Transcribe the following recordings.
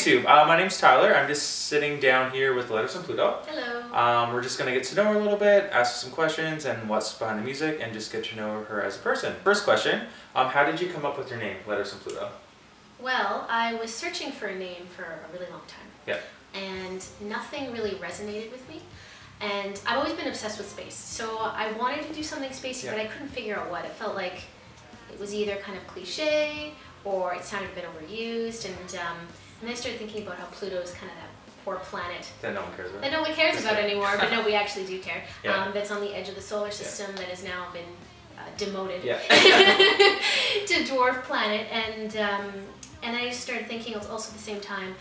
YouTube. My name's Tyler. I'm just sitting down here with Letters From Pluto. Hello. We're just going to get to know her a little bit, ask her some questions and what's behind the music, and just get to know her as a person. First question, how did you come up with your name, Letters From Pluto? Well, I was searching for a name for a really long time. Yeah. And nothing really resonated with me. And I've always been obsessed with space. So I wanted to do something spacey, but I couldn't figure out what. It felt like it was either kind of cliche or it sounded a bit overused. And then I started thinking about how Pluto is kind of that poor planet that no one cares about. That no one cares about anymore, but no, we actually do care. Yeah. That's on the edge of the solar system that has now been demoted to dwarf planet. And I just started thinking also at the same time,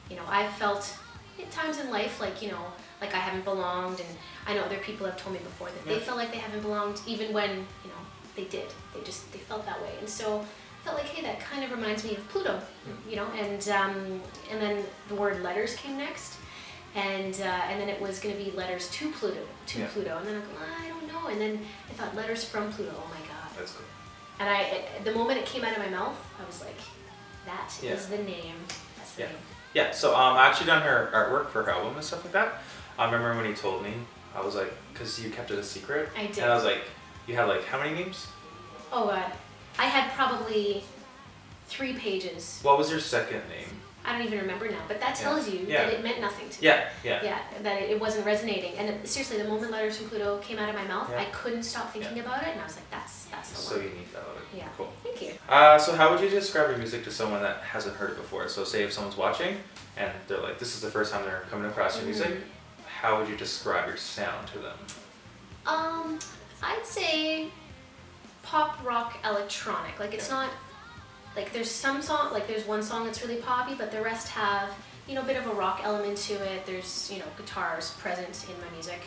you know, I've felt at times in life like, you know, like I haven't belonged, and I know other people have told me before that they felt like they haven't belonged even when, you know, they did. They felt that way. And so I felt like, hey, that kind of reminds me of Pluto, you know, and then the word letters came next, and then it was going to be letters to Pluto, Pluto, and then I'm like, well, I don't know, and then I thought letters from Pluto, oh my God. That's cool. And the moment it came out of my mouth, I was like, that is the name. That's the name. Yeah, so I actually done her artwork for her album and stuff like that. I remember when he told me, I was like, because you kept it a secret. I did. And I was like, you had like, how many names? Oh God. I had probably 3 pages. What was your second name? I don't even remember now, but that tells you that it meant nothing to me. Yeah, that it wasn't resonating. And seriously, the moment Letters From Pluto came out of my mouth, I couldn't stop thinking about it, and I was like, that's the one. So unique, I love it. Yeah, cool. Thank you. So how would you describe your music to someone that hasn't heard it before? So say if someone's watching, and they're like, this is the first time they're coming across your music, how would you describe your sound to them? I'd say pop, rock, electronic. Like it's not, like there's some song, like there's one song that's really poppy, but the rest have, you know, a bit of a rock element to it. There's, you know, guitars present in my music.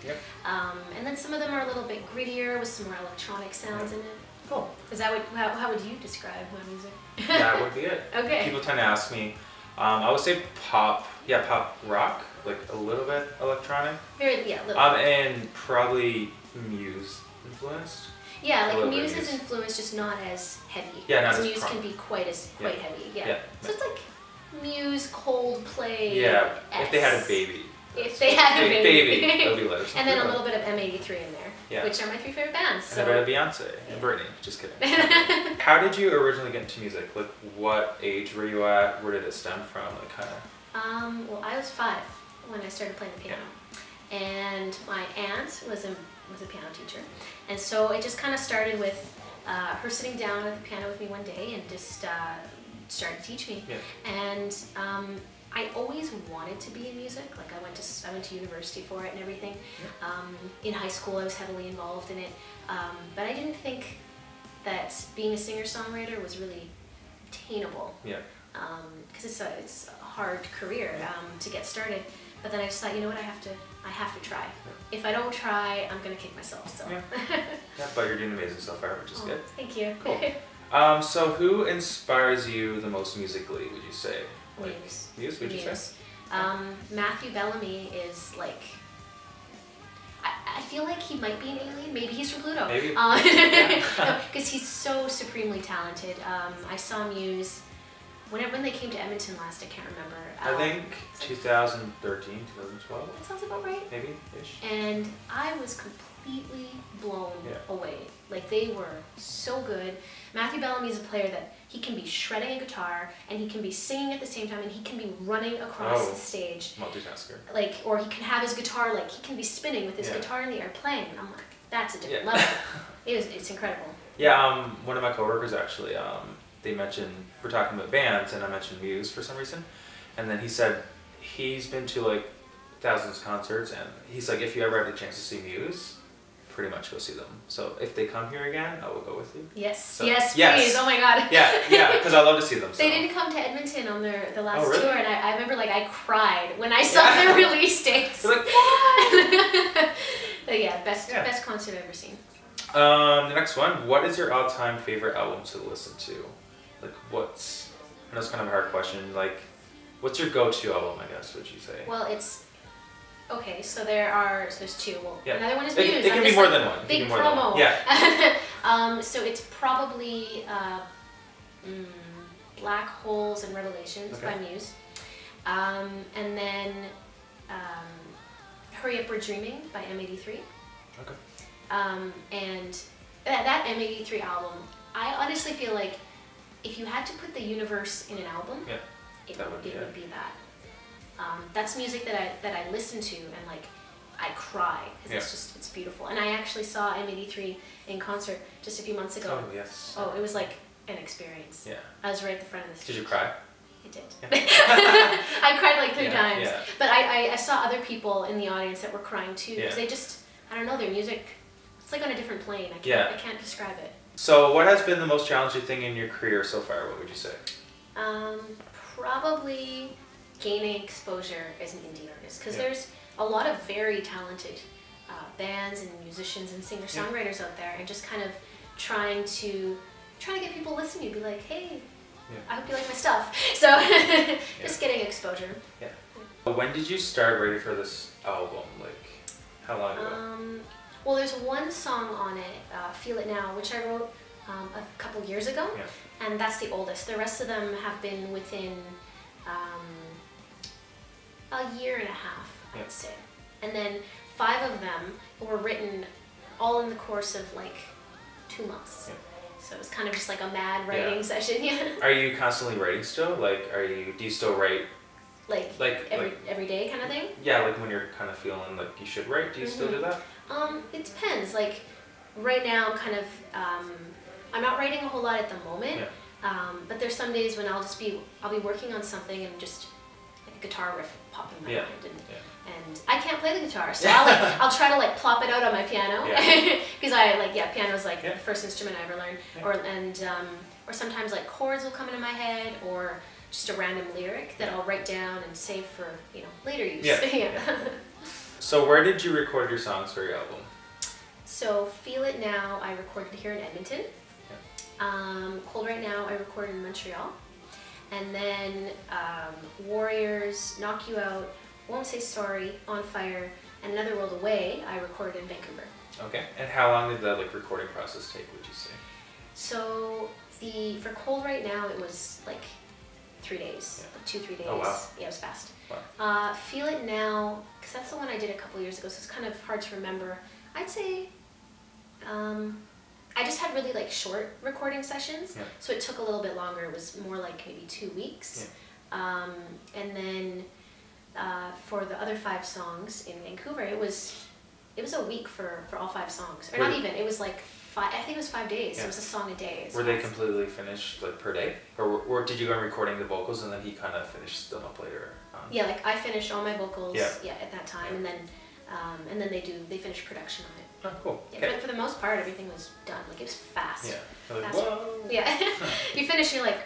And then some of them are a little bit grittier with some more electronic sounds in it. Cool. Is that what, how would you describe my music? That would be it. Okay. People tend to ask me, I would say pop, pop rock, like a little bit electronic. Very, a little bit. And probably Muse influenced. Yeah, like Muse is influenced, just not as heavy. Yeah, not as Muse can be quite heavy. Yeah. So it's like Muse, Coldplay. Yeah, if they had a baby. If they had a baby. It would be Letters From And then Pluto. a little bit of M83 in there, which are my 3 favorite bands. And a bit of Beyonce and Britney. Just kidding. How did you originally get into music? Like, what age were you at? Where did it stem from? Like, kind of. Well, I was 5 when I started playing the piano, and my aunt was a piano teacher, and so it just kind of started with her sitting down at the piano with me one day and just started to teach me. And I always wanted to be in music. Like I went to university for it and everything. In high school, I was heavily involved in it, but I didn't think that being a singer-songwriter was really attainable. Because it's a hard career to get started. But then I just thought, you know what, I have to try. If I don't try, I'm gonna kick myself. So. But you're doing amazing so far, which is good. Thank you. Cool. So who inspires you the most musically? Would you say? Muse. Muse? Would you say? Matthew Bellamy is like. I feel like he might be an alien. Maybe he's from Pluto. Maybe. Because he's so supremely talented. I saw Muse when they came to Edmonton last. I can't remember. I think 2013, 2012. That sounds about right. Maybe-ish. And I was completely blown away. Like they were so good. Matthew Bellamy is a player that he can be shredding a guitar and he can be singing at the same time and he can be running across the stage. Multitasker. Like, or he can have his guitar, like he can be spinning with his guitar in the air playing. And I'm like, that's a different level. It's incredible. Yeah, one of my coworkers actually, they mentioned, we're talking about bands and I mentioned Muse for some reason. And then he said he's been to like thousands of concerts and he's like, if you ever have the chance to see Muse, pretty much go see them. So if they come here again, I will go with you. Yes, so, yes, please. Oh my God. Yeah, because I love to see them. So. They didn't come to Edmonton on the last tour, and I remember like I cried when I saw their release dates. You're like, what? But yeah, best concert I've ever seen. The next one, what is your all-time favorite album to listen to? Like I know it's kind of a hard question, like what's your go-to album, I guess, would you say? Well, it's okay, so there's 2. Well, another one is Muse. It can be more than one. Big promo. Yeah. So it's probably Black Holes and Revelations by Muse. And then Hurry Up We're Dreaming by M83. Okay. And that M83 album, I honestly feel like if you had to put the universe in an album, it would be that. That's music that I listen to and like I cry because it's beautiful. And I actually saw M83 in concert just a few months ago. Oh yes. Oh, it was like an experience. Yeah. I was right at the front of the stage. Did you cry? I did. I cried like 3 times. Yeah. But I saw other people in the audience that were crying too because they just, I don't know, their music, it's like on a different plane. I can't describe it. So what has been the most challenging thing in your career so far? What would you say? Probably gaining exposure as an indie artist because there's a lot of very talented bands and musicians and singer-songwriters out there, and just kind of trying to get people listening, be like, hey, I hope you like my stuff. So just getting exposure. Yeah. When did you start writing for this album? Like, how long ago? Well, there's one song on it, Feel It Now, which I wrote a couple years ago, and that's the oldest. The rest of them have been within a year and a half, I'd say. And then 5 of them were written all in the course of like 2 months. So it was kind of just like a mad writing session. Are you constantly writing still? Like, do you still write? Like every day kind of thing? Yeah, like when you're kind of feeling like you should write, do you still do that? It depends. Like right now, kind of, I'm not writing a whole lot at the moment. But there's some days when I'll be working on something and just like a guitar riff pop in my mind, and I can't play the guitar, so I'll try to like plop it out on my piano because piano's like the first instrument I ever learned, or sometimes like chords will come into my head, or just a random lyric that I'll write down and save for later use. So where did you record your songs for your album? So Feel It Now I recorded here in Edmonton. Cold Right Now I recorded in Montreal. And then Warriors, Knock You Out, Won't Say Sorry, On Fire, and Another World Away I recorded in Vancouver. Okay. And how long did that recording process take, would you say? So for Cold Right Now it was like 3 days, like 2-3 days. Oh wow. Yeah, it was fast. Wow. Feel It Now, because that's the one I did a couple years ago, so it's kind of hard to remember. I'd say I just had really like short recording sessions, so it took a little bit longer. It was more like maybe 2 weeks. And then for the other 5 songs in Vancouver, it was a week for all 5 songs, or not even. It was like 5. I think it was 5 days. It was a song a day. Were they completely finished like per day, or did you go on recording the vocals and then he kind of finished them up later on? Yeah, like I finished all my vocals. At that time, and then they finished production on it. Oh, cool. Yeah, but for the most part, everything was done. Like it was fast. Yeah. Like, whoa. Yeah. You finish, you're like,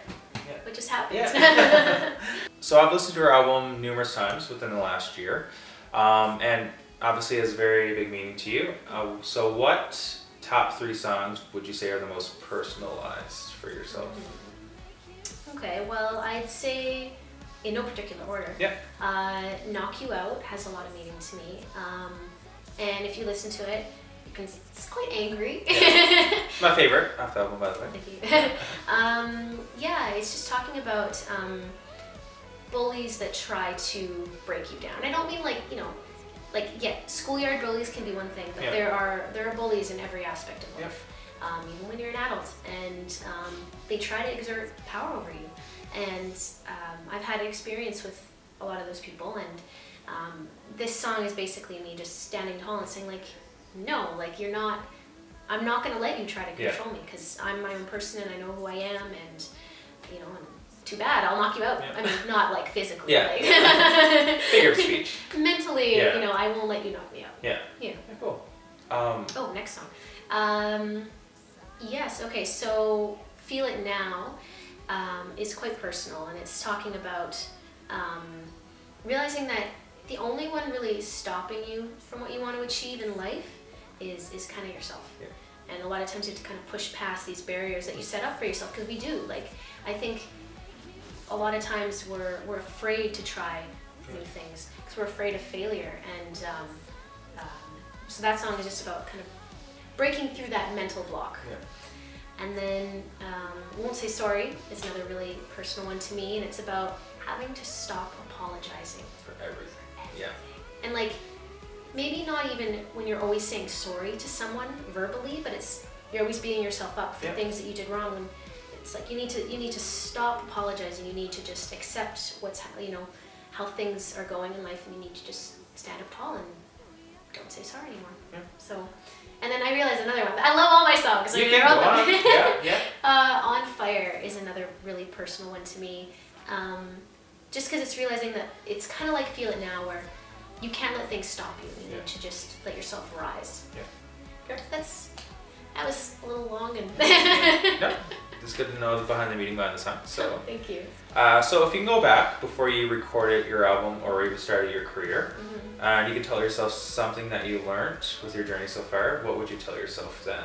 what just happened? Yeah. So I've listened to her album numerous times within the last year, and obviously it has a very big meaning to you. So what top 3 songs would you say are the most personalized for yourself? Okay, well, I'd say, in no particular order, Knock You Out has a lot of meaning to me. And if you listen to it, it's quite angry. My favorite off the album, by the way. Thank you. It's just talking about bullies that try to break you down. I don't mean schoolyard bullies can be one thing, but there are bullies in every aspect of life, even when you're an adult, and they try to exert power over you. And I've had experience with a lot of those people, and this song is basically me just standing tall and saying like, no, like I'm not going to let you try to control me, because I'm my own person and I know who I am, and and too bad, I'll knock you out. I mean, not like physically. Figure of speech. Mentally, I won't let you knock me out. Yeah. Cool. Next song. Yes, okay, so Feel It Now is quite personal, and it's talking about realizing that the only one really stopping you from what you want to achieve in life is kind of yourself. And a lot of times you have to kind of push past these barriers that you set up for yourself, because we do. Like, I think a lot of times we're afraid to try new things because we're afraid of failure, and so that song is just about kind of breaking through that mental block. And then Won't Say Sorry is another really personal one to me, and it's about having to stop apologizing. For everything. Yeah. And like, maybe not even when you're always saying sorry to someone verbally, but you're always beating yourself up for things that you did wrong. And it's like you need to stop apologizing. You need to just accept how things are going in life, and you need to just stand up tall and don't say sorry anymore. Yeah. So, and then I realized another one. I love all my songs. So you can go on. Yeah. On Fire is another really personal one to me. Just because it's realizing that it's kind of like Feel It Now, where you can't let things stop you. You need to just let yourself rise. Yeah. Okay. That was a little long and. No, it's good to know the behind the meeting, behind the song. So. Thank you. So if you can go back before you recorded your album or even started your career, and you can tell yourself something that you learned with your journey so far, what would you tell yourself then?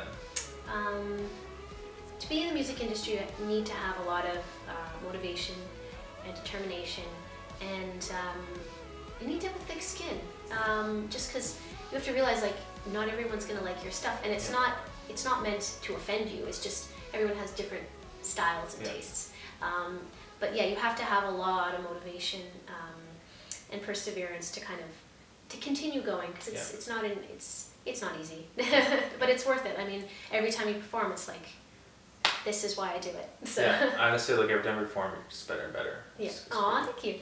To be in the music industry, you need to have a lot of motivation and determination, and you need to have a thick skin. Just because you have to realize, like, not everyone's gonna like your stuff, and it's not meant to offend you. It's just everyone has different styles and tastes. But yeah, you have to have a lot of motivation and perseverance to continue going, because it's not easy, but it's worth it. I mean, every time you perform, it's like, this is why I do it. So. Yeah, honestly, like every time we perform, it's better and better. Yeah. Aw, thank you.